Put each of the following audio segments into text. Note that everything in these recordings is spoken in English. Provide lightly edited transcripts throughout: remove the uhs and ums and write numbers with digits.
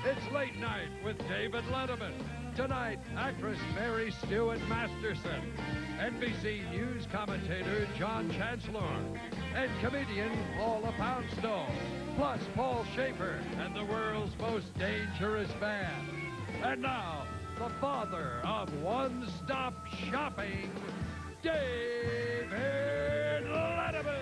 It's Late Night with David Letterman. Tonight, actress Mary Stuart Masterson, NBC News commentator John Chancellor, and comedian Paula Poundstone, plus Paul Schaefer and the world's most dangerous band. And now, the father of one-stop shopping, David Letterman.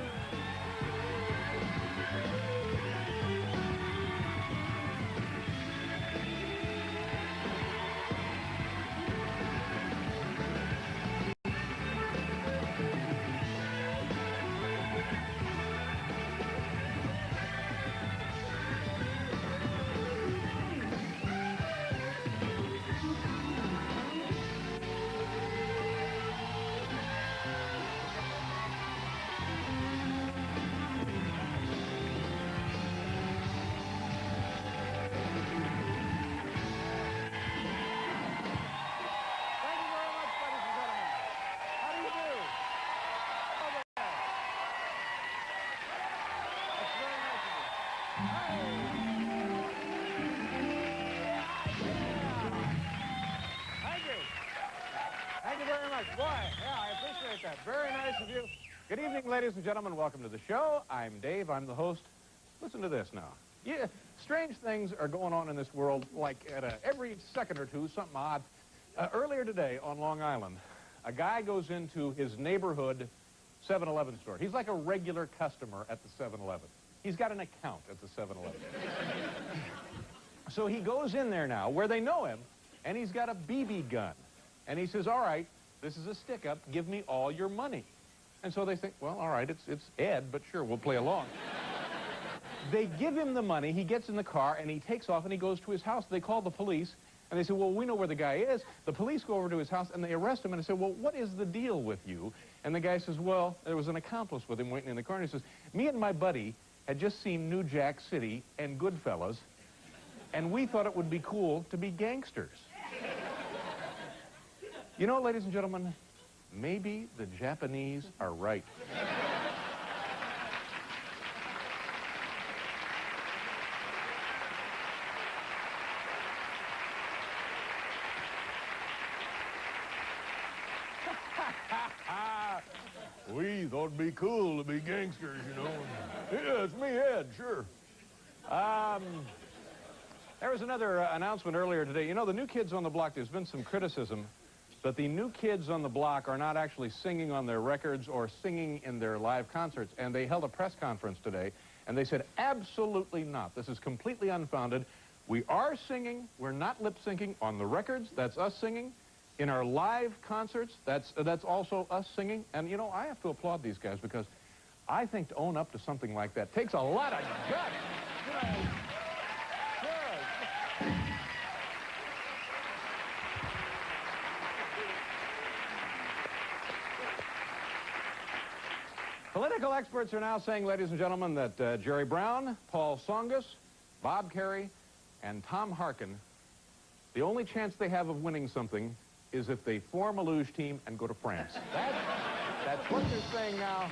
Boy, yeah, I appreciate that. Very nice of you. Good evening, ladies and gentlemen. Welcome to the show. I'm Dave. I'm the host. Listen to this now. Yeah, strange things are going on in this world, like at every second or two, something odd. Earlier today on Long Island, a guy goes into his neighborhood 7-Eleven store. He's like a regular customer at the 7-Eleven. He's got an account at the 7-Eleven. So he goes in there now, where they know him, and he's got a BB gun. And he says, all right, this is a stick-up. Give me all your money. And so they think, well, all right, it's Ed, but sure, we'll play along. They give him the money. He gets in the car, and he takes off, and he goes to his house. They call the police, and they say, well, we know where the guy is. The police go over to his house, and they arrest him, and they say, well, what is the deal with you? And the guy says, well, there was an accomplice with him waiting in the car, and he says, me and my buddy had just seen New Jack City and Goodfellas, and we thought it would be cool to be gangsters. You know, ladies and gentlemen, maybe the Japanese are right. We thought it'd be cool to be gangsters, you know. Yeah, it's me, Ed, sure. There was another announcement earlier today. You know, the New Kids on the Block, there's been some criticism that the New Kids on the Block are not actually singing on their records or singing in their live concerts. And they held a press conference today, and they said, absolutely not. This is completely unfounded. We are singing. We're not lip-syncing on the records. That's us singing. In our live concerts, that's also us singing. And, you know, I have to applaud these guys because I think to own up to something like that takes a lot of guts. You know, Political experts are now saying, ladies and gentlemen, that Jerry Brown, Paul Tsongas, Bob Kerrey, and Tom Harkin, the only chance they have of winning something is if they form a luge team and go to France. That's what they're saying now.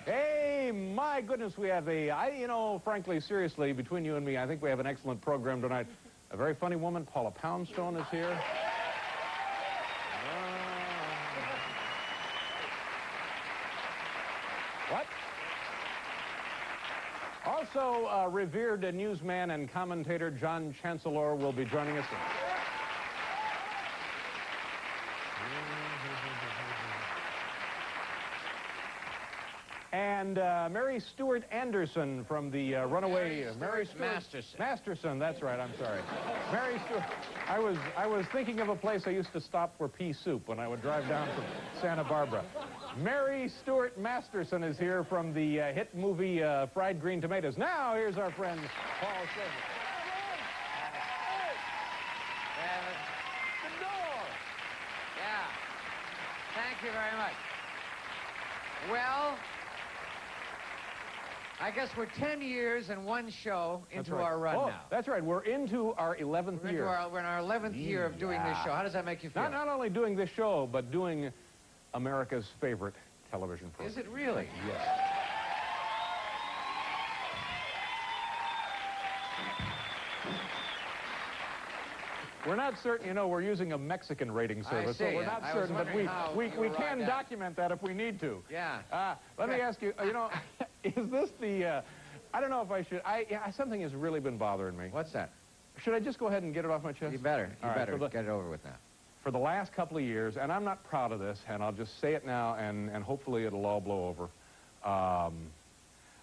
Hey, my goodness, we have you know, frankly, seriously, between you and me, I think we have an excellent program tonight. A very funny woman, Paula Poundstone, is here. What? Also, revered newsman and commentator John Chancellor will be joining us. And Mary Stuart Anderson from the Runaway... Mary Masterson. Masterson, that's right, I'm sorry. Mary Stuart... I was thinking of a place I used to stop for pea soup when I would drive down from Santa Barbara. Mary Stuart Masterson is here from the hit movie Fried Green Tomatoes. Now, here's our friend, Paul Schaefer. The door! Yeah. Thank you very much. Well, I guess we're 10 years and one show into our run now. That's right. We're into our 11th year. We're in our 11th year of doing this show. How does that make you feel? Not only doing this show, but doing America's favorite television program. Is it really? Yes. We're not certain, you know, we're using a Mexican rating service, so we're not certain, but we can document that if we need to. Yeah. Let me ask you, you know, is this the, I don't know if I should, something has really been bothering me. What's that? Should I just go ahead and get it off my chest? You better. You better get it over with now. For the last couple of years, and I'm not proud of this, and I'll just say it now, and hopefully it'll all blow over.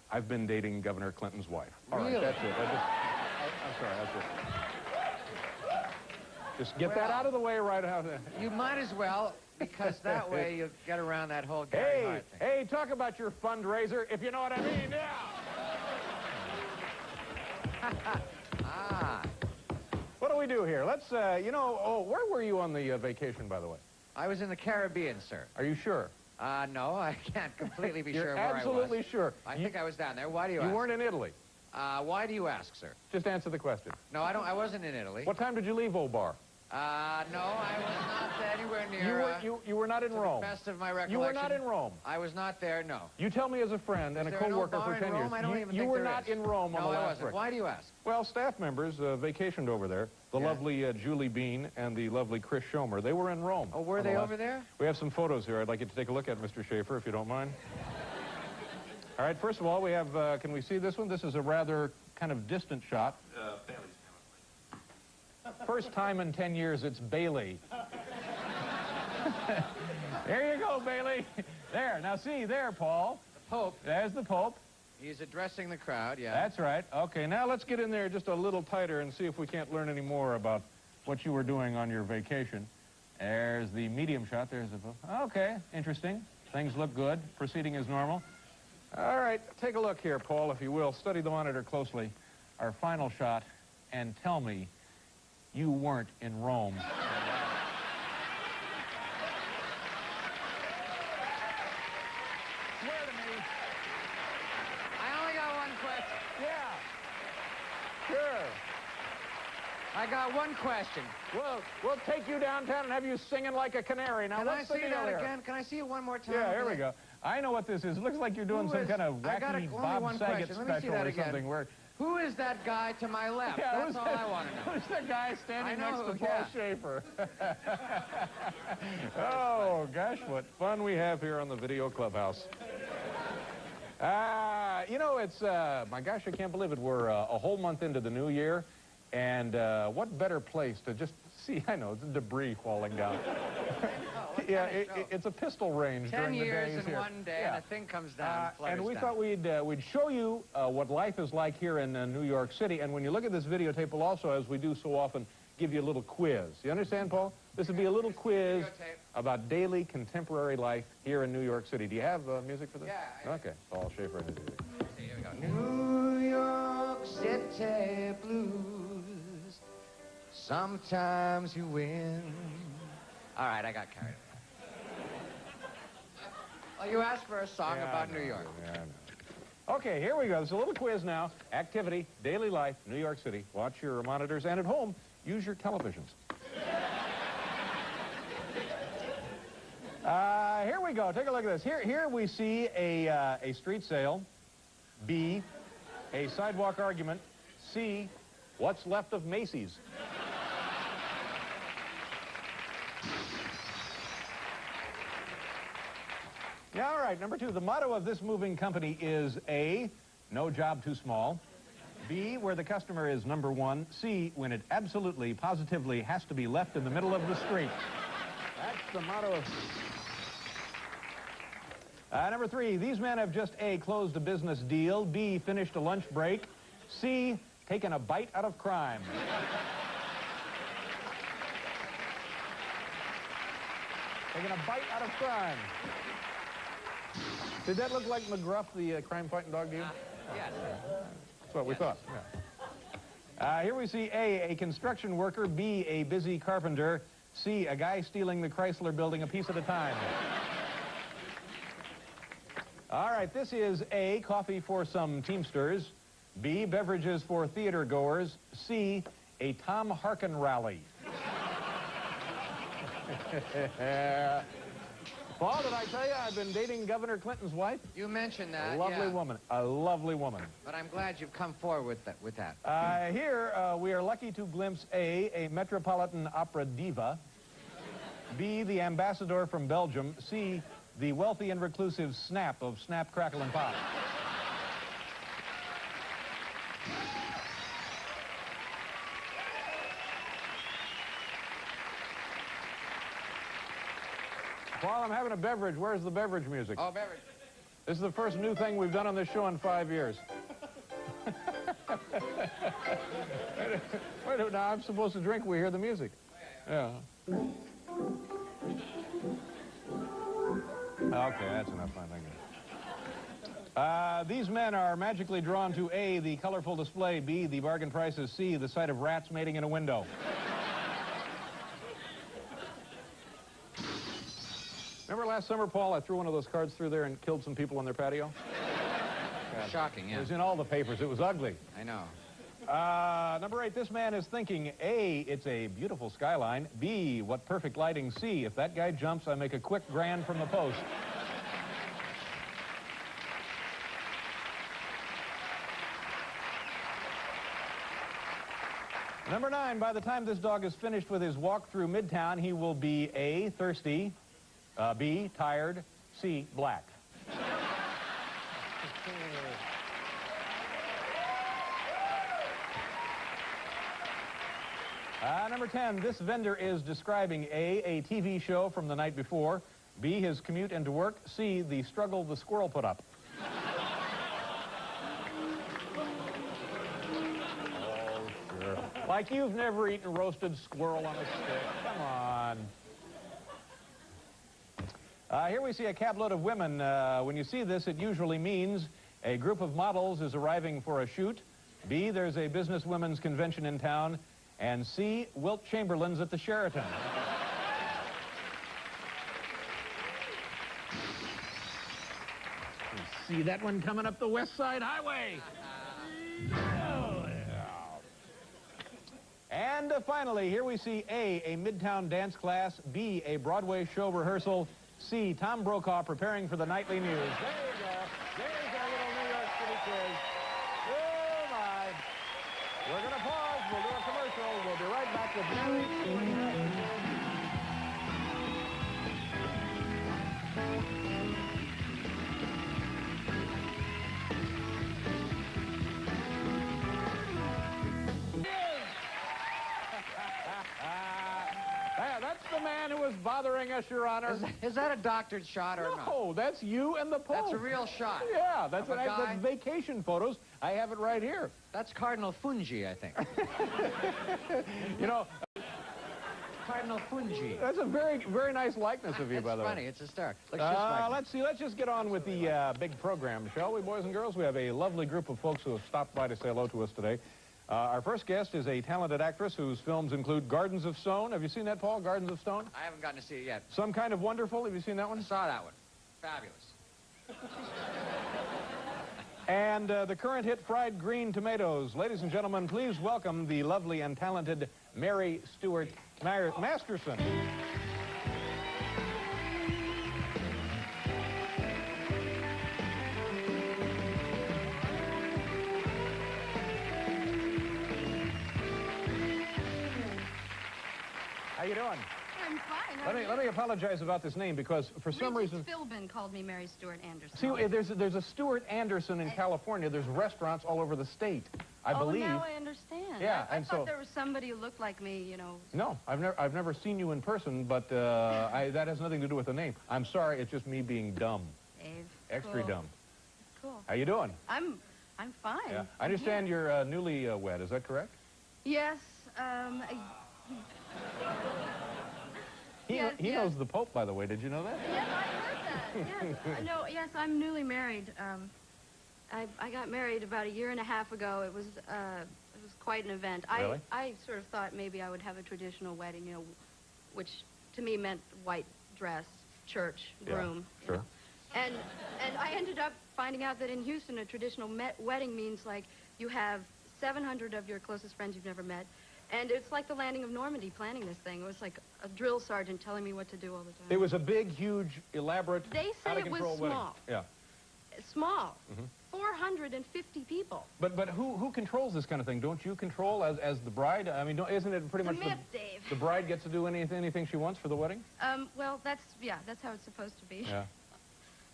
I've been dating Governor Clinton's wife. All right, that's it. I'm sorry, that's it. Just get that out of the way right out there. You might as well, because that way you'll get around that whole Gary Hart thing. Hey, talk about your fundraiser, if you know what I mean, yeah. What do we do here? Let's, you know, where were you on the vacation, by the way? I was in the Caribbean, sir. Are you sure? No, I can't completely be You're sure where I was. absolutely sure. I think I was down there. Why do you ask? You weren't in Italy. Why do you ask, sir? Just answer the question. No, I wasn't in Italy. What time did you leave Obar? No, I was not anywhere near. You were not in Rome. To the best of my recollection. You were not in Rome. I was not there. No. You tell me as a friend and a co-worker for 10 years. I don't even think you were not in Rome on the last break. Why do you ask? Well, staff members vacationed over there. The lovely Julie Bean and the lovely Chris Schomer. They were in Rome. Oh, were they over there? We have some photos here. I'd like you to take a look at, Mr. Schaefer, if you don't mind. All right, first of all, we have, can we see this one? This is a rather kind of distant shot. First time in 10 years, it's Bailey. There you go, Bailey. There, now see, there, Paul. The Pope. There's the Pope. He's addressing the crowd, yeah. That's right. Okay, now let's get in there just a little tighter and see if we can't learn any more about what you were doing on your vacation. There's the medium shot. There's the Pope. Okay, interesting. Things look good. Proceeding as normal. All right, take a look here, Paul, if you will. Study the monitor closely. Our final shot, and tell me you weren't in Rome. Swear to me. I only got one question. Yeah. Sure. I got one question. We'll take you downtown and have you singing like a canary. Now, Can I see that here? again? Can I see it one more time? Yeah, here we go. I know what this is. It looks like you're doing some kind of wacky Bob Saget special or something. Who is that guy to my left? Yeah, that's all I want to know. Who's the guy standing next to Paul yeah. Schaefer? Oh, gosh, what fun we have here on the Video Clubhouse. You know, it's, my gosh, I can't believe it. We're a whole month into the new year, and what better place to just see, I know, it's debris falling down. Yeah, it's a pistol range during the days 10 years here. in one day, and a thing comes down, and we thought we'd show you what life is like here in New York City, and when you look at this videotape, we'll also, as we do so often, give you a little quiz. You understand, Paul? This would be a little quiz about daily contemporary life here in New York City. Do you have music for this? Yeah. Okay, Paul Schaefer and his music. Here we go. New York City blues. Sometimes you win. All right, I got carried away. Well, you asked for a song about New York. Yeah, I know. Okay, here we go. There's a little quiz now. Activity, daily life, New York City. Watch your monitors, and at home, use your televisions. Here we go. Take a look at this. Here we see a street sale. B, a sidewalk argument. C, what's left of Macy's. Yeah, all right, number 2, the motto of this moving company is A, no job too small. B, where the customer is number 1. C, when it absolutely, positively has to be left in the middle of the street. That's the motto of... Number 3, these men have just A, closed a business deal. B, finished a lunch break. C, taken a bite out of crime. Taking a bite out of crime. Did that look like McGruff, the crime-fighting dog to you? Yes. That's what we thought. Yeah. Here we see A, construction worker. B, a busy carpenter. C, a guy stealing the Chrysler building a piece at a time. All right, this is A, coffee for some Teamsters. B, beverages for theater goers. C, a Tom Harkin rally. Paul, did I tell you I've been dating Governor Clinton's wife? You mentioned that, A lovely woman. A lovely woman. But I'm glad you've come forward with that. Here, we are lucky to glimpse A metropolitan opera diva, B, the ambassador from Belgium, C, the wealthy and reclusive Snap of Snap, Crackle, and Pop. Paul, I'm having a beverage. Where's the beverage music? Oh, beverage. This is the first new thing we've done on this show in 5 years. Wait, now I'm supposed to drink. We hear the music. Yeah. Okay, that's enough. I think. These men are magically drawn to A, the colorful display, B, the bargain prices, C, the sight of rats mating in a window. Remember last summer, Paul, I threw one of those cards through there and killed some people on their patio? Shocking, yeah. It was in all the papers. It was ugly. I know. Number 8, this man is thinking, A, it's a beautiful skyline. B, what perfect lighting. C, if that guy jumps, I make a quick grand from the post. Number 9, by the time this dog is finished with his walk through Midtown, he will be A, thirsty, B, tired, C, black. Number 10, this vendor is describing A, TV show from the night before, B, his commute into work, C, the struggle the squirrel put up. Oh, sure. Like you've never eaten roasted squirrel on a stick. Come on. Here we see a cabload of women. When you see this, it usually means a group of models is arriving for a shoot. B, there's a business women's convention in town. And C, Wilt Chamberlain's at the Sheraton. See that one coming up the West Side Highway? Oh, yeah. And finally, here we see A Midtown dance class, B, a Broadway show rehearsal, C, Tom Brokaw preparing for the nightly news. There you go. There's our little New York City quiz. Oh, my. We're going to pause. We'll do a commercial. We'll be right back with Mary Stewart. That's the man who was bothering us, Your Honor. Is that a doctored shot or not? No, that's you and the Pope. That's a real shot. Yeah, that's guy? vacation photos. I have it right here. That's Cardinal Fungi, I think. You know, Cardinal Fungi. that's a very, very nice likeness of you, by the way. That's funny. It's a star. Looks just like let's see. Let's just get on with the big program, shall we, boys and girls? We have a lovely group of folks who have stopped by to say hello to us today. Our first guest is a talented actress whose films include Gardens of Stone. Have you seen that, Paul? Gardens of Stone? I haven't gotten to see it yet. Some Kind of Wonderful. Have you seen that I one? saw that one. Fabulous. And the current hit Fried Green Tomatoes. Ladies and gentlemen, please welcome the lovely and talented Mary Stewart Masterson. How you doing? I'm fine. Let me apologize about this name because for some reason... Philbin called me Mary Stewart Anderson. See, there's a Stewart Anderson in California. There's restaurants all over the state, I believe. Oh, now I understand. Yeah, I and thought so there was somebody who looked like me, you know. No, I've never seen you in person, but that has nothing to do with the name. I'm sorry, it's just me being dumb. Dave. Extra cool. dumb. Cool. How you doing? I'm fine. Yeah. I understand you're newly wed. Is that correct? Yes. He Yes, yes. knows the Pope, by the way. Did you know that? Yes, I heard that. Yes. No, yes, I'm newly married. I got married about a year and a half ago. It was quite an event. Really? I sort of thought maybe I would have a traditional wedding, you know, which to me meant white dress, church, groom. Yeah, sure. And I ended up finding out that in Houston, a traditional wedding means like you have 700 of your closest friends you've never met, And it's like the landing of Normandy planning this thing. It was like a drill sergeant telling me what to do all the time. It was a big, huge, elaborate, They say it was out-of-control wedding. small. Yeah. Small. 450 people. But who controls this kind of thing? Don't you control as the bride? I mean, isn't it pretty much Myth, Dave. the bride gets to do anything she wants for the wedding? Well, that's how it's supposed to be. Yeah.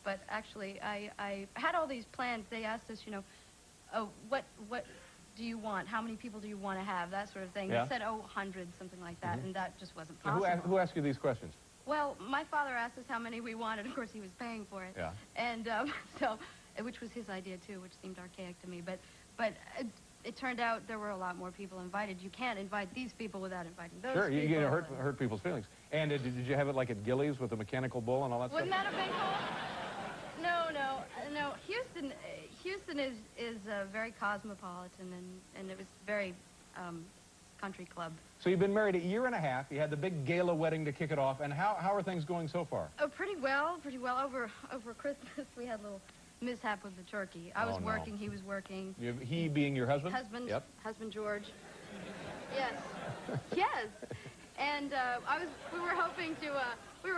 But actually, I had all these plans. They asked us, you know, oh, what do you want? How many people do you want to have? That sort of thing. Yeah. They said, 100, something like that, and that just wasn't Now, possible. who asked you these questions? Well, my father asked us how many we wanted. Of course, he was paying for it. Yeah. And which was his idea, too, which seemed archaic to me. But it turned out there were a lot more people invited. You can't invite these people without inviting those people. Sure, you hurt people's feelings. And did you have it like at Gillies with the mechanical bull and all that Wouldn't stuff? that have been cool? No. Houston is very cosmopolitan, and it was very country club. So you've been married a year and a half. You had the big gala wedding to kick it off. And how are things going so far? Oh, pretty well. Over Christmas, we had a little mishap with the turkey. I was working, he was working. He being your husband? Husband. Yep. Husband George. Yes. Yes. And we were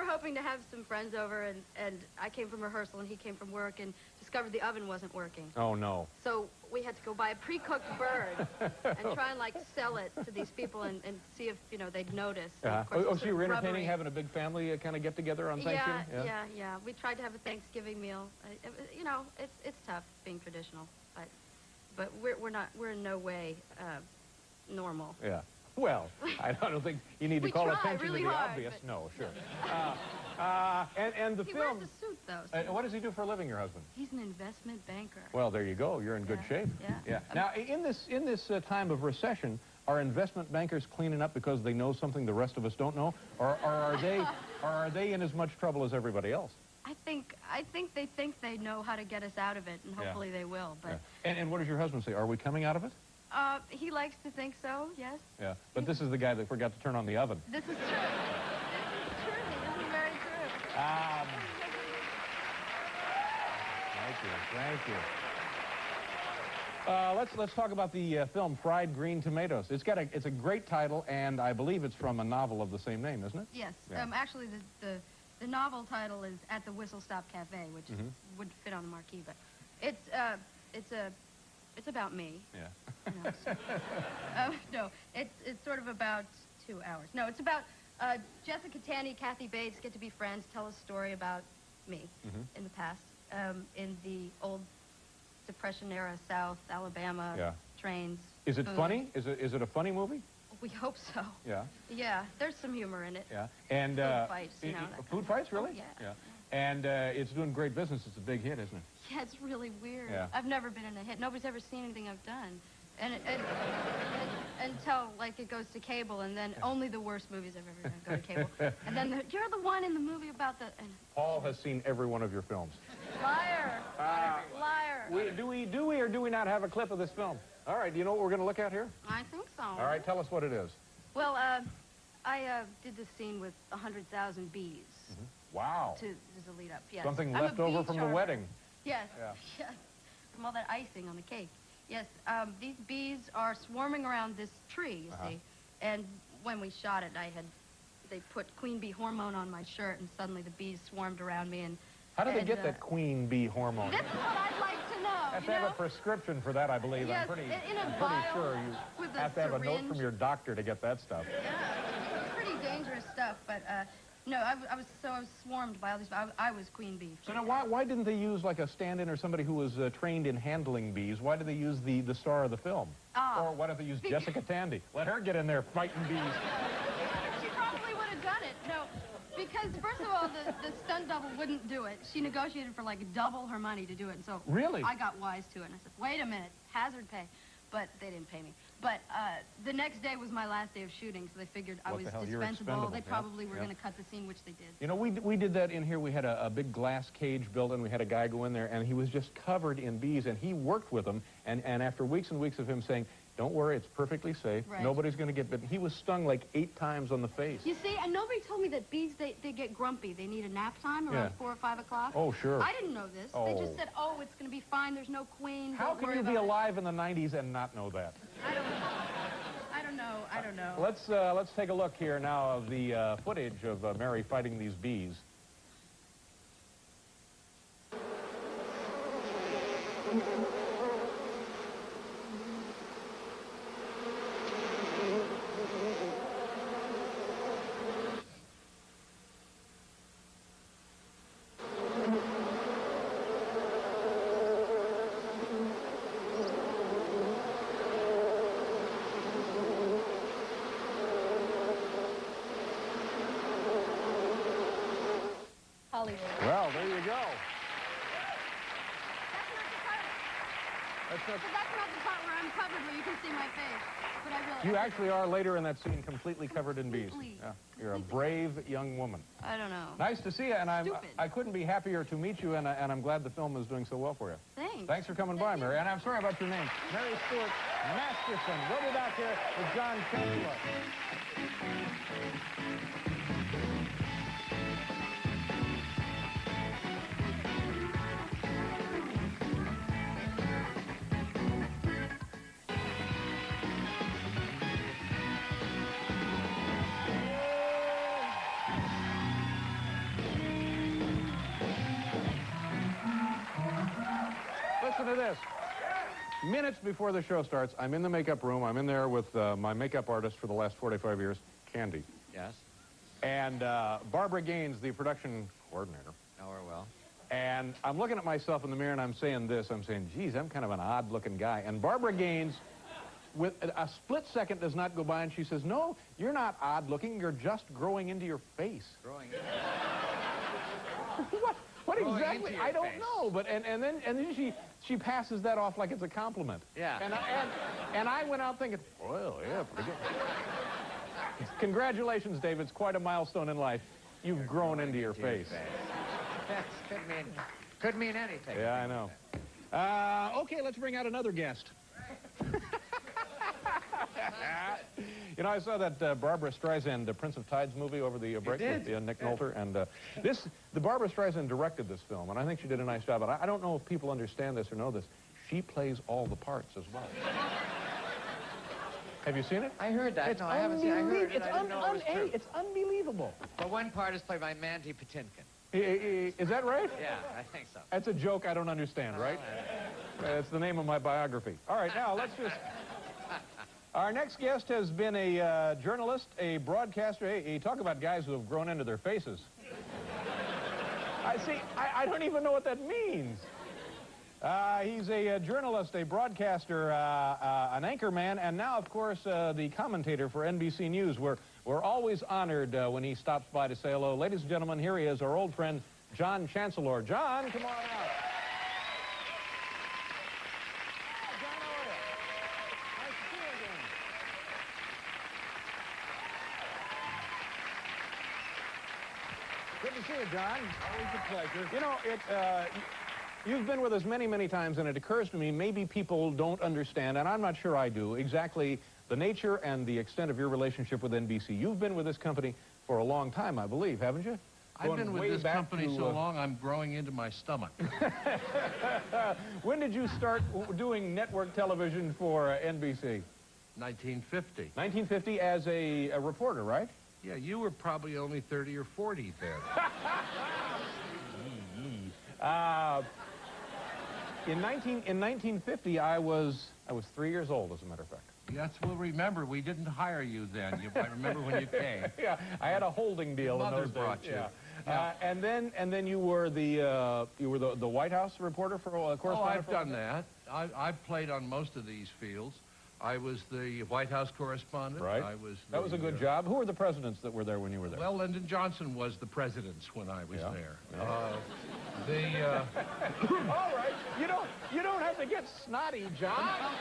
hoping to have some friends over, and I came from rehearsal and he came from work and discovered the oven wasn't working. Oh no. So we had to go buy a pre-cooked bird and try and like sell it to these people and see if they'd notice. Yeah. Oh, so you were entertaining, having a big family kind of get together on Thanksgiving? Yeah. We tried to have a Thanksgiving meal. It's tough being traditional, but we're in no way normal. Yeah. Well, I don't think you need to We call try attention really to the hard, obvious. but- No, sure. And the He film. wears a suit though. So What does he do for a living, your husband? he's an investment banker. Well, there you go. You're in good shape. Yeah. Now, in this time of recession, are investment bankers cleaning up because they know something the rest of us don't know, or are they in as much trouble as everybody else? I think they think they know how to get us out of it, and hopefully they will. But And what does your husband say? Are we coming out of it? he likes to think so. Yes. Yeah. But this is the guy that forgot to turn on the oven. This is true. This is true. This is very true. Thank you. Let's talk about the film Fried Green Tomatoes. It's a great title, and I believe it's from a novel of the same name, isn't it? Yes. Yeah. Actually, the novel title is At the Whistle Stop Cafe, which would fit on the marquee, but it's about me. Yeah. No, it's sort of about 2 hours. No, it's about Jessica Tandy, Kathy Bates get to be friends, tell a story about me in the past, in the old Depression-era South Alabama trains. Is it food. funny? Is it a funny movie? We hope so. Yeah. Yeah, there's some humor in it. Yeah. And food fights, that kind food of fights, stuff. really? Oh, yeah. And it's doing great business. It's a big hit, isn't it? Yeah, it's really weird. Yeah. I've never been in a hit. Nobody's ever seen anything I've done. And until, like, it goes to cable, and then only the worst movies I've ever done go to cable. And then you're the one in the movie about the... And, Paul has seen every one of your films. liar! Liar! Do we or do we not have a clip of this film? All right, do you know what we're going to look at here? I think so. All right, tell us what it is. Well, I did this scene with 100,000 bees. Wow. As a lead up, yes. Something I'm a left over bee from charmer. the wedding. Yes. Yeah. Yes. From all that icing on the cake. Yes. These bees are swarming around this tree, you see. And when we shot it, they put queen bee hormone on my shirt, and suddenly the bees swarmed around me. And how do they get that queen bee hormone? This is what I'd like to know. Have to have a prescription for that, I believe. Yes, I'm pretty vial sure you with have to have a note syringe. from your doctor to get that stuff. Yeah, it's pretty dangerous stuff, but no, I was swarmed by all these. I was queen bee. So now, why didn't they use like a stand-in or somebody who was trained in handling bees? Why did they use the star of the film? Or why don't they use Jessica Tandy? Let her get in there fighting bees. She probably would have done it. No, because first of all, the stunt double wouldn't do it. She negotiated for like double her money to do it, and so really, I got wise to it, and I said, wait a minute, hazard pay. But they didn't pay me. But the next day was my last day of shooting, so they figured I was dispensable. They probably were going to cut the scene, which they did. You know, we did that in here. We had a big glass cage built, and we had a guy go in there, and he was just covered in bees, and he worked with them. And after weeks and weeks of him saying, don't worry, it's perfectly safe. Right. Nobody's going to get bitten. He was stung like 8 times on the face. You see, and nobody told me that bees, they get grumpy. They need a nap time around 4 or 5 o'clock. Oh, sure. I didn't know this. They just said, oh, it's going to be fine. There's no queen. How Don't can worry you be about it. alive in the 90s and not know that? I don't know. I don't know. Let's take a look here now of the footage of Mary fighting these bees. Hollywood. Well, there you go. That's not the part where I'm covered where you can see my face. But I really... You actually are later in that scene completely covered in bees. Yeah, you're a brave young woman. I don't know. Nice to see you, and I couldn't be happier to meet you, and I'm glad the film is doing so well for you. Thanks. Thanks for coming by, Mary. And I'm sorry about your name. Mary Stuart Masterson. We'll be back here with John Chancellor. Listen to this. Minutes before the show starts, I'm in the makeup room. I'm in there with my makeup artist for the last 45 years, Candy. Yes. And Barbara Gaines, the production coordinator. Know her well. And I'm looking at myself in the mirror, and I'm saying this. I'm saying, geez, I'm kind of an odd-looking guy. And Barbara Gaines, with a split second, does not go by, and she says, no, you're not odd-looking. You're just growing into your face. Growing. What Growing exactly? into I your don't face. know. But and then she passes that off like it's a compliment. Yeah. And I went out thinking, well, yeah, pretty good. Congratulations, Dave. It's quite a milestone in life. You've grown into your face. Could mean anything. Yeah, I know. Okay, let's bring out another guest. You know, I saw that Barbara Streisand Prince of Tides movie over the break with Nick Nolte, and the Barbara Streisand directed this film, and I think she did a nice job. But I don't know if people understand this or know this. She plays all the parts as well. Have you seen it? I heard that. No, I haven't seen it. I heard it. I didn't know it was true. It's unbelievable. But one part is played by Mandy Patinkin. Is that right? Yeah, I think so. That's a joke I don't understand, right? It's the name of my biography. All right, now let's just... Our next guest has been a journalist, a broadcaster. Hey, talk about guys who have grown into their faces. I don't even know what that means. He's a journalist, a broadcaster, an anchorman, and now, of course, the commentator for NBC News. We're always honored when he stops by to say hello. Ladies and gentlemen, here he is, our old friend, John Chancellor. John, come on out. Good to see you, John. Always a pleasure. You know, you've been with us many, many times, and it occurs to me maybe people don't understand, and I'm not sure I do, exactly the nature and the extent of your relationship with NBC. You've been with this company for a long time, I believe, haven't you? I've been with this company so long, I'm growing into my stomach. When did you start doing network television for NBC? 1950. 1950 as a reporter, right? Yeah, you were probably only 30 or 40 then. In 1950, I was 3 years old, as a matter of fact. Yes, we'll remember. We didn't hire you then. I remember when you came. Yeah, I had a holding deal Your in mother those brought days. you. Yeah. And then you were the White House reporter for correspondent. Oh, I've done that. I've played on most of these fields. I was the White House correspondent. Right. That was a good job. Who were the presidents that were there when you were there? Well, Lyndon Johnson was the president when I was there. Yeah. All right. You don't have to get snotty, John.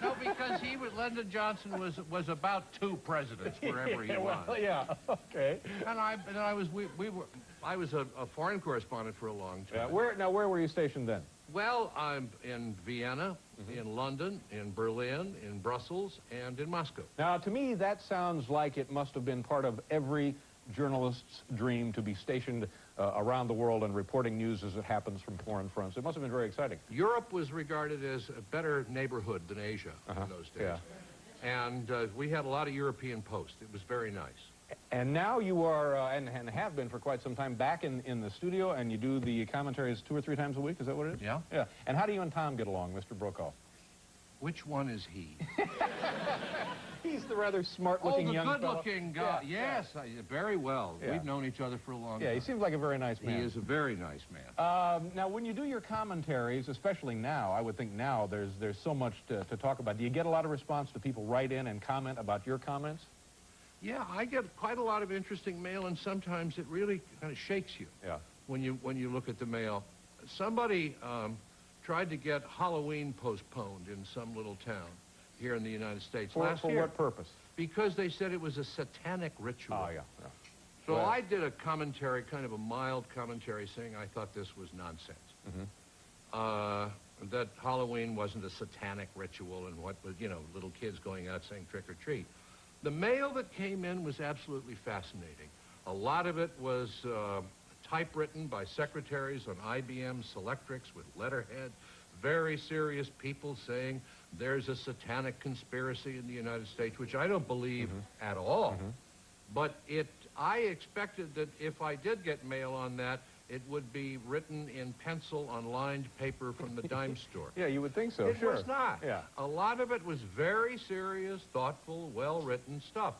No, because Lyndon Johnson was about 2 presidents wherever he was. Well, yeah. Okay. And I was a foreign correspondent for a long time. Yeah. Where were you stationed then? Well, I'm in Vienna, in London, in Berlin, in Brussels, and in Moscow. Now, to me, that sounds like it must have been part of every journalist's dream to be stationed around the world and reporting news as it happens from foreign fronts. It must have been very exciting. Europe was regarded as a better neighborhood than Asia in those days. Yeah. And we had a lot of European post. It was very nice. And now you are, and have been for quite some time, back in the studio, and you do the commentaries 2 or 3 times a week. Is that what it is? Yeah. Yeah. And how do you and Tom get along, Mr. Brokaw? Which one is he? He's the rather smart-looking young fellow. Oh, the good-looking guy. Yeah, Yes, very well. Yeah. We've known each other for a long time. Yeah, he seems like a very nice man. He is a very nice man. Now, when you do your commentaries, especially now, I would think now there's so much to talk about. Do you get a lot of response to people write in and comment about your comments? Yeah, I get quite a lot of interesting mail, and sometimes it really kind of shakes you. Yeah. When you look at the mail. Somebody tried to get Halloween postponed in some little town here in the United States last year. For what purpose? Because they said it was a satanic ritual. Oh, yeah. So Well, I did a commentary, kind of a mild commentary, saying I thought this was nonsense. That Halloween wasn't a satanic ritual and what was, little kids going out saying trick or treat. The mail that came in was absolutely fascinating. A lot of it was typewritten by secretaries on IBM Selectrics with letterhead. Very serious people saying there's a satanic conspiracy in the United States, which I don't believe at all. But I expected that if I did get mail on that, it would be written in pencil on lined paper from the dime store. Yeah, you would think so, It sure. was not. Yeah. A lot of it was very serious, thoughtful, well-written stuff.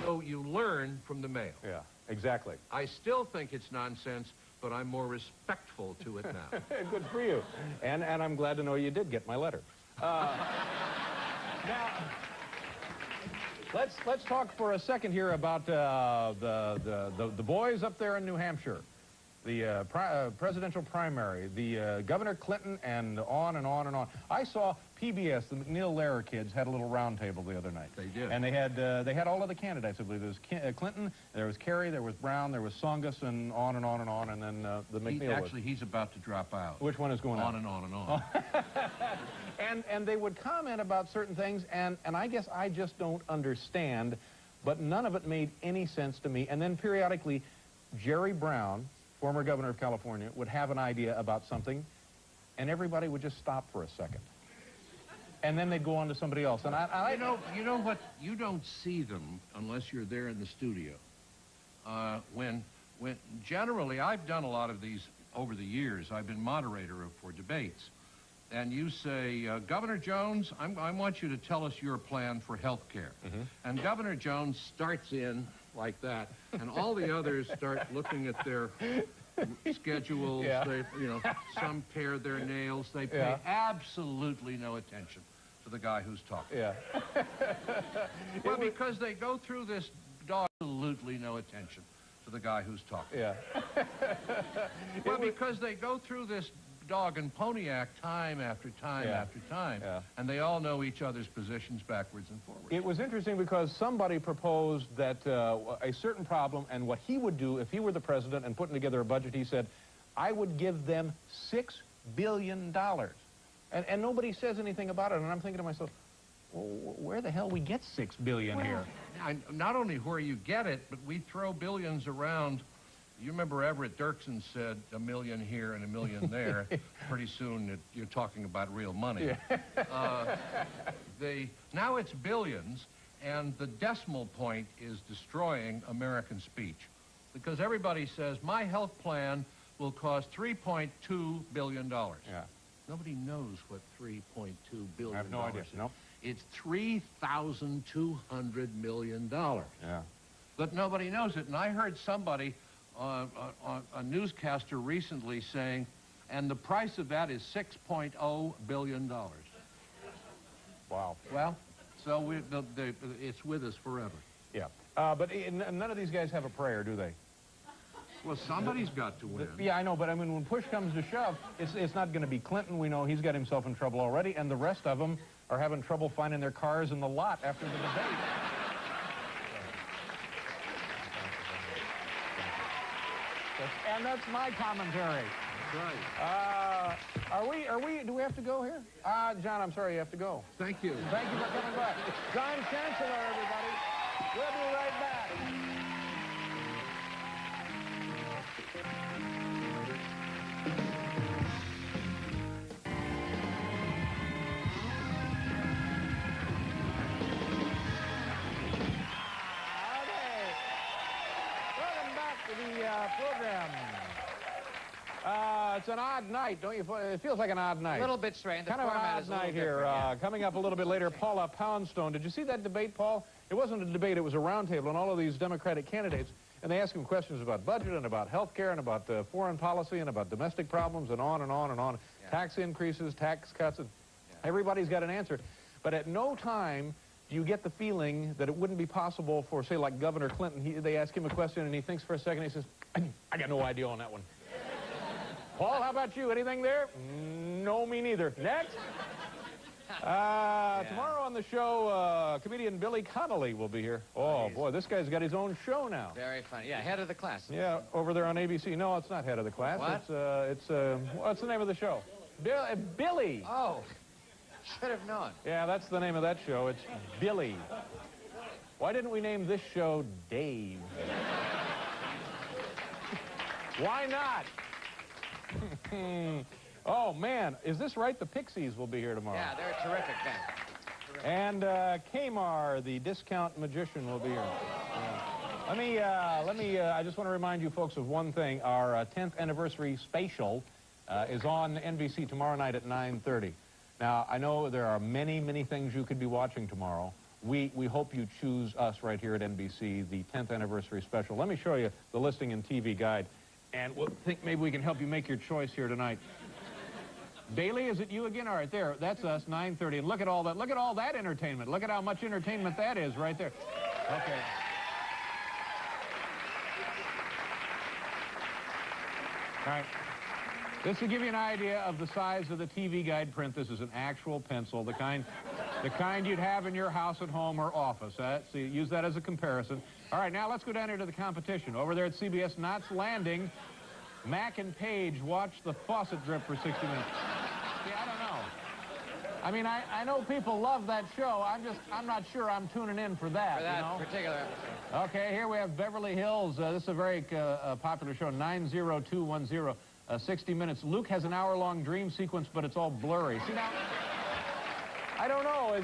So you learn from the mail. Yeah, exactly. I still think it's nonsense, but I'm more respectful to it now. Good for you. And I'm glad to know you did get my letter. Now, let's talk for a second here about the boys up there in New Hampshire. The presidential primary, the Governor Clinton, and on and on and on. I saw PBS, the McNeil-Lehrer kids, had a little round table the other night. They did. And they had all of the candidates, I believe. There was Clinton, there was Kerry, there was Brown, there was Songus, and on and on and on, and then the McNeil Actually, he's about to drop out. Which one is going on? On and on and on. And they would comment about certain things, and I guess I just don't understand, but none of it made any sense to me. And then periodically, Jerry Brown, former governor of California, would have an idea about something, and everybody would just stop for a second. And then they'd go on to somebody else. And you know what? You don't see them unless you're there in the studio. When generally, I've done a lot of these over the years. I've been moderator for debates. And you say, Governor Jones, I want you to tell us your plan for health care. And Governor Jones starts in like that, and all the others start looking at their schedules. Yeah. They, some pare their nails. They pay absolutely no attention to the guy who's talking. Yeah. Well, because they go through this absolutely no attention to the guy who's talking. Yeah. Well, because they go through this dog and pony act time after time after time, and they all know each other's positions backwards and forwards. It was interesting because somebody proposed that a certain problem, and what he would do if he were the president and putting together a budget, he said, I would give them $6 billion. And nobody says anything about it, and I'm thinking to myself, well, where the hell we get $6 billion here? Not only where you get it, but we throw billions around. You remember Everett Dirksen said $1 million here and $1 million there. Pretty soon you're talking about real money. Now it's billions, and the decimal point is destroying American speech. Because everybody says, my health plan will cost $3.2 billion. Yeah. Nobody knows what $3.2 billion I have no idea. Nope. It's $3,200 million. Yeah. But nobody knows it. And I heard somebody, a newscaster recently saying, and the price of that is $6.0 billion. Wow. Well, so it's with us forever. Yeah. But none of these guys have a prayer, do they? Well, somebody's got to win. Yeah, I know, but I mean, when push comes to shove, it's not going to be Clinton. We know he's got himself in trouble already, and the rest of them are having trouble finding their cars in the lot after the debate. And that's my commentary. That's right. Do we have to go here? John, I'm sorry, you have to go. Thank you. Thank you for coming back. John Chancellor, everybody. We'll be right back. to the program. It's an odd night, don't you? It feels like an odd night. A little bit strange. The kind of an format odd is a little night here. different, yeah. Coming up a little bit later, Paula Poundstone. Did you see that debate, Paul? It wasn't a debate. It was a roundtable, and all of these Democratic candidates, and they asked him questions about budget and about health care and about foreign policy and about domestic problems and on and on and on. Yeah. Tax increases, tax cuts. And everybody's got an answer. But at no time do you get the feeling that it wouldn't be possible for, say, like Governor Clinton. They ask him a question, and he thinks for a second. He says, I got no idea on that one. Paul, how about you? Anything there? No, me neither. Next. Tomorrow on the show, comedian Billy Connolly will be here. Oh, boy, this guy's got his own show now. Very funny. Yeah, head of the class. Yeah, over there on ABC. No, it's not head of the class. What? What's the name of the show? Billy. Oh, should have known. Yeah, that's the name of that show. It's Billy. Why didn't we name this show Dave? Why not? Oh, man, is this right? The Pixies will be here tomorrow. Yeah, they're a terrific band. Terrific. And Kmar, the discount magician, will be here. Yeah. I just want to remind you folks of one thing. Our 10th anniversary special is on NBC tomorrow night at 9:30. Now, I know there are many, many things you could be watching tomorrow. We hope you choose us right here at NBC, the 10th anniversary special. Let me show you the listing and TV guide. And we'll think maybe we can help you make your choice here tonight. Bailey, is it you again? All right, there. That's us, 9:30. And look at all that. Look at all that entertainment. Look at how much entertainment that is right there. Okay. All right. This will give you an idea of the size of the TV guide print. This is an actual pencil, the kind you'd have in your house at home or office. So use that as a comparison. All right, now let's go down here to the competition. Over there at CBS, Knots Landing, Mac and Page watch the faucet drip for 60 minutes. See, I don't know. I mean, I know people love that show. I'm not sure I'm tuning in for that. For that, you know? particular episode. Okay, here we have Beverly Hills. This is a very popular show, 90210. 60 minutes. Luke has an hour-long dream sequence, but it's all blurry. See, now, I don't know.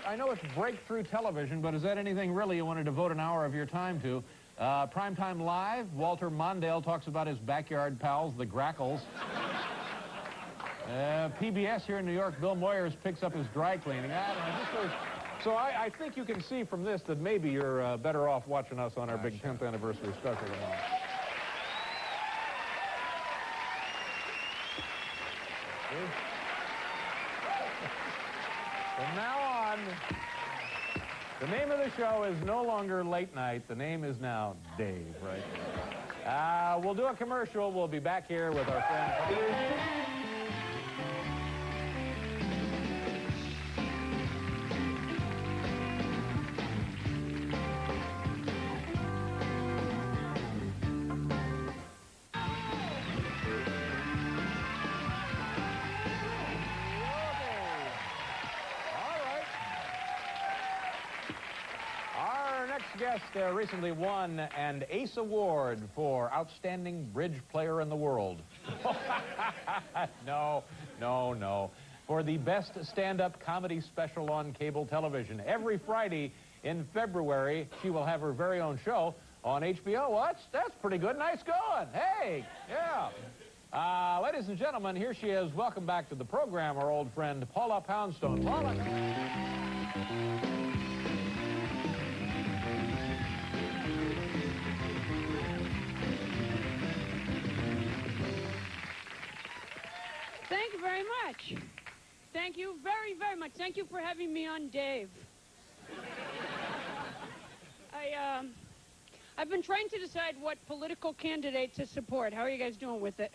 I know it's breakthrough television, but is that anything really you want to devote an hour of your time to? Primetime Live, Walter Mondale talks about his backyard pals, the Grackles. PBS here in New York, Bill Moyers picks up his dry cleaning. I don't know. So I think you can see from this that maybe you're better off watching us on our big 10th anniversary special tomorrow. From now on, the name of the show is no longer Late Night. The name is now Dave, right? We'll do a commercial. We'll be back here with our friend. Guest recently won an ACE Award for Outstanding Bridge Player in the World. No. For the best stand-up comedy special on cable television. Every Friday in February, she will have her very own show on HBO. What? That's pretty good. Nice going. Hey, yeah. Ladies and gentlemen, here she is. Welcome back to the program, our old friend, Paula Poundstone. Paula. Thank you very much. Thank you very, very much. Thank you for having me on, Dave. I've been trying to decide what political candidate to support. How are you guys doing with it?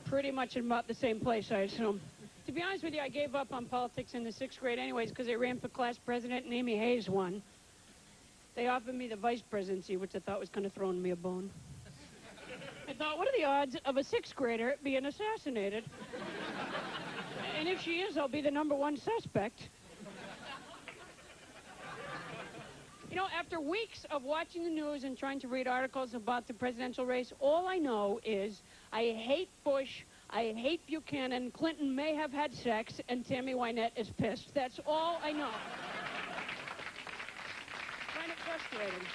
Pretty much in about the same place, I assume. To be honest with you, I gave up on politics in the 6th grade anyways because I ran for class president and Amy Hayes won. They offered me the vice presidency, which I thought was kind of throwing me a bone. I thought, what are the odds of a 6th grader being assassinated? And if she is, I'll be the #1 suspect. You know, after weeks of watching the news and trying to read articles about the presidential race, all I know is I hate Bush, I hate Buchanan, Clinton may have had sex, and Tammy Wynette is pissed. That's all I know. I find it frustrating.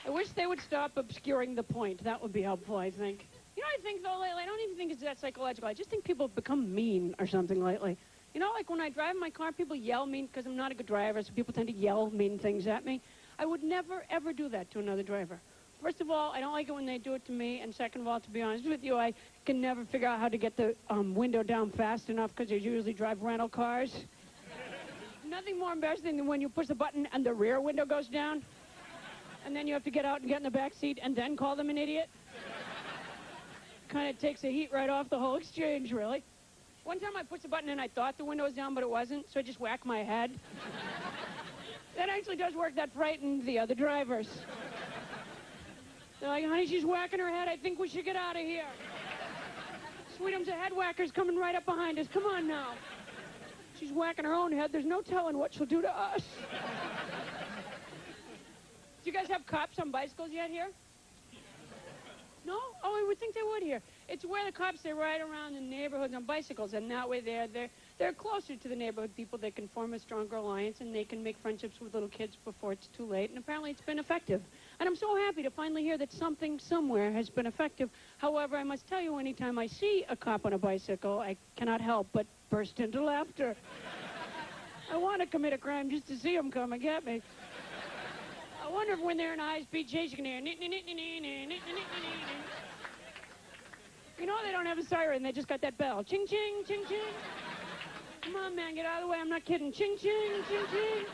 I wish they would stop obscuring the point. That would be helpful, I think. You know, I think, though, lately, I don't even think it's that psychological. I just think people have become mean or something lately. You know, like when I drive my car, people yell mean, because I'm not a good driver, so people tend to yell mean things at me. I would never, ever do that to another driver. First of all, I don't like it when they do it to me, and second of all, to be honest with you, I can never figure out how to get the window down fast enough, because they usually drive rental cars. Nothing more embarrassing than when you push the button and the rear window goes down, and then you have to get out and get in the back seat and then call them an idiot. Kind of takes the heat right off the whole exchange, really. One time I pushed the button and I thought the window was down, but it wasn't, so I just whacked my head. That actually does work. That frightened the other drivers. They're like, honey, she's whacking her head. I think we should get out of here. Sweetums, a head whacker's coming right up behind us. Come on now. She's whacking her own head. There's no telling what she'll do to us. Do you guys have cops on bicycles yet here? No? Oh, I would think they would here. It's where the cops, they ride around the neighborhoods on bicycles, and that way they're closer to the neighborhood people. They can form a stronger alliance, and they can make friendships with little kids before it's too late, and apparently it's been effective. And I'm so happy to finally hear that something somewhere has been effective. However, I must tell you, anytime I see a cop on a bicycle, I cannot help but burst into laughter. I want to commit a crime just to see them come and get me. I wonder if when they're in a high-speed chase, you can hear... You know they don't have a siren. They just got that bell. Ching, ching, ching, ching. Come on, man, get out of the way. I'm not kidding. Ching, ching, ching, ching.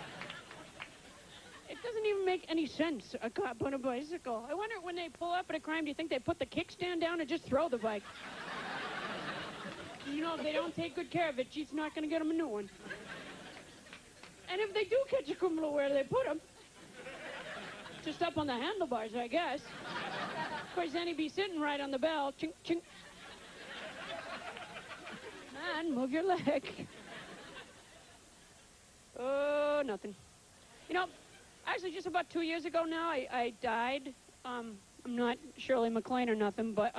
It doesn't even make any sense, a cop on a bicycle. I wonder, when they pull up at a crime, do you think they put the kickstand down or just throw the bike? You know, if they don't take good care of it, she's not going to get them a new one. And if they do catch a criminal, where do they put him? Just up on the handlebars, I guess. Of course, then he'd be sitting right on the bell. Chink, chink. Man, move your leg. Oh, nothing. You know, actually, just about 2 years ago now, I died. I'm not Shirley MacLaine or nothing, but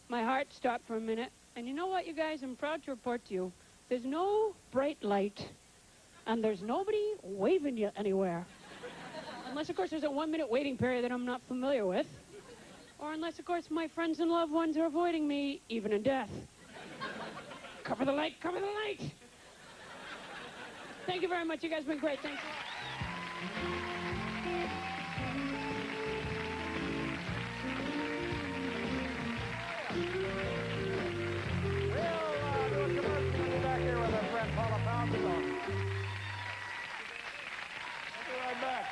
my heart stopped for a minute. And you know what, you guys? I'm proud to report to you, there's no bright light, and there's nobody waving you anywhere. Unless, of course, there's a 1-minute waiting period that I'm not familiar with. Or unless, of course, my friends and loved ones are avoiding me, even in death. Cover the light, cover the light! Thank you very much. You guys have been great. Thanks a lot. We'll do a commercial. We'll be back here with our friend Paula Poundstone. We'll be right back.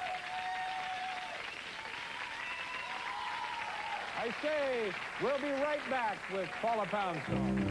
I say, we'll be right back with Paula Poundstone.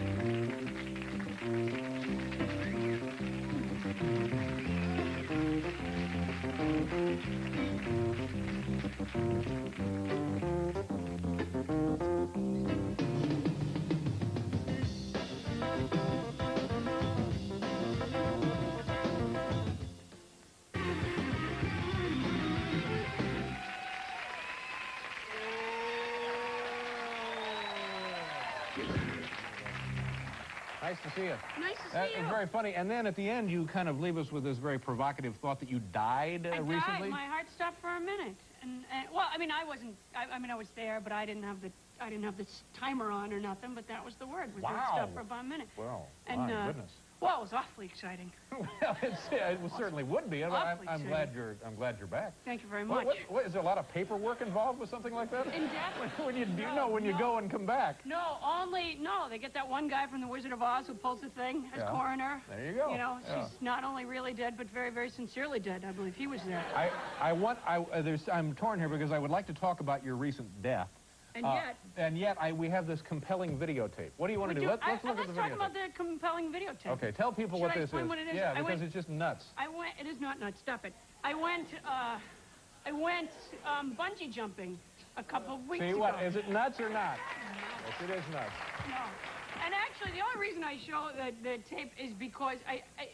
Nice to see you. Nice to see That you. was very funny. And then at the end, you kind of leave us with this very provocative thought that you died recently. I died. My heart stopped for a minute. And well, I mean, I wasn't. I mean, I was there, but I didn't have the timer on or nothing. But that was the word. Was wow. It stopped for about a minute. Well, and, my goodness. Well, it was awfully exciting. Well, it certainly would be. I'm glad you're back. Thank you very much. What, is there a lot of paperwork involved with something like that? In death? when you go and come back. No, they get that one guy from The Wizard of Oz who pulls the thing as coroner. There you go. You know, she's not only really dead, but very, very sincerely dead. I believe he was there. I'm torn here because I would like to talk about your recent death. And yet, we have this compelling videotape. What do you want to do? Let's look at the videotape. Let's talk about the compelling videotape. Okay, tell people what this is. What it is? Yeah, because it's just nuts. It is not nuts. Stop it. I went bungee jumping a couple of weeks ago. See what? Is it nuts or not? Yes, it is nuts. No. And actually, the only reason I show the tape is because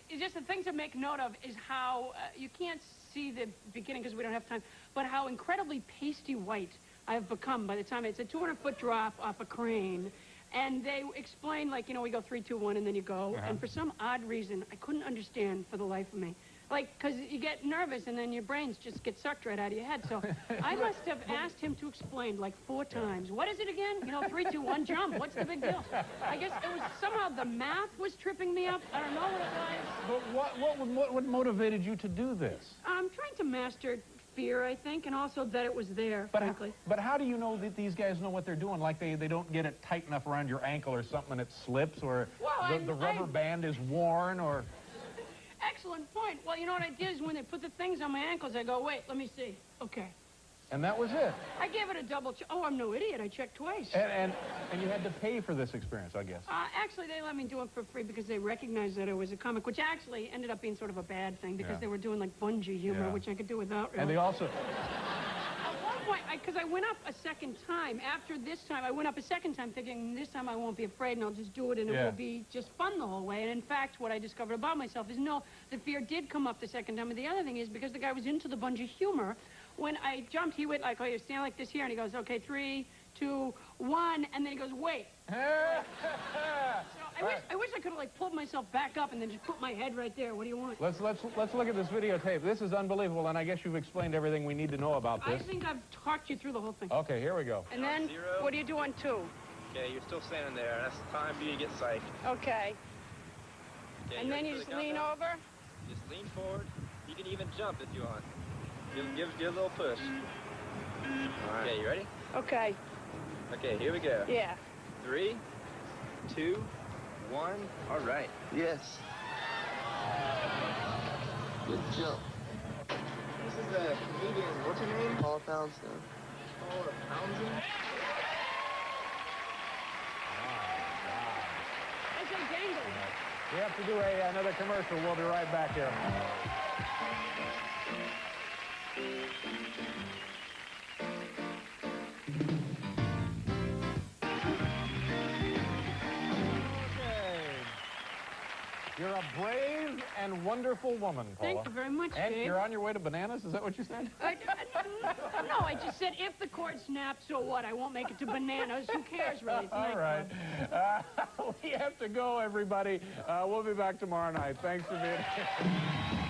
it's just the things to make note of is how you can't see the beginning because we don't have time, but how incredibly pasty white I've become by the time it's a 200-foot drop off a crane. And they explain, like, you know, we go 3, 2, 1, and then you go. And for some odd reason, I couldn't understand for the life of me. Like, because you get nervous and then your brains just get sucked right out of your head. So I must have asked him to explain like 4 times. What is it again? You know, 3, 2, 1, jump. What's the big deal? I guess it was somehow the math was tripping me up. I don't know what it was. But what motivated you to do this? I'm trying to master fear, I think, and also that it was there, frankly. But how do you know that these guys know what they're doing? Like they don't get it tight enough around your ankle or something and it slips, or the rubber band is worn, or... Excellent point. Well, you know what I did is when they put the things on my ankles, I go, wait, let me see. Okay. And that was it? I gave it a double check. Oh, I'm no idiot. I checked twice. And you had to pay for this experience, I guess. Actually, they let me do it for free because they recognized that it was a comic, which actually ended up being sort of a bad thing because they were doing, like, bungee humor, which I could do without, really. And they also... At one point, because I went up a second time, after this time, I went up a second time thinking, this time I won't be afraid and I'll just do it and it will be just fun the whole way. And in fact, what I discovered about myself is, no, the fear did come up the second time. And the other thing is, because the guy was into the bungee humor, when I jumped, he went like, oh, you stand like this here, and he goes, okay, 3, 2, 1, and then he goes, wait. So I wish I could have like pulled myself back up and then just put my head right there. What do you want? Let's look at this videotape. This is unbelievable, and I guess you've explained everything we need to know about this. I think I've talked you through the whole thing. Okay, here we go. And then, 0. what do you do on 2? Okay, you're still standing there. That's the time for you to get psyched. Okay. Okay, And then ready you for just the lean countdown? over? Just lean forward. You can even jump if you want. Give a little push. All right. Okay, you ready? Okay. Okay, here we go. Yeah. 3, 2, 1. All right. Yes. Good jump. This is a comedian. What's your name? Paul Townsend. Paul Townsend? I say dangling. We have to do another commercial. We'll be right back here. You're a brave and wonderful woman, Paula. Thank you very much, And Dave. you're on your way to bananas? Is that what you said? No, I just said if the cord snaps, so what? I won't make it to bananas. Who cares, really? It's a All right. nightclub. We have to go, everybody. We'll be back tomorrow night. Thanks for being here.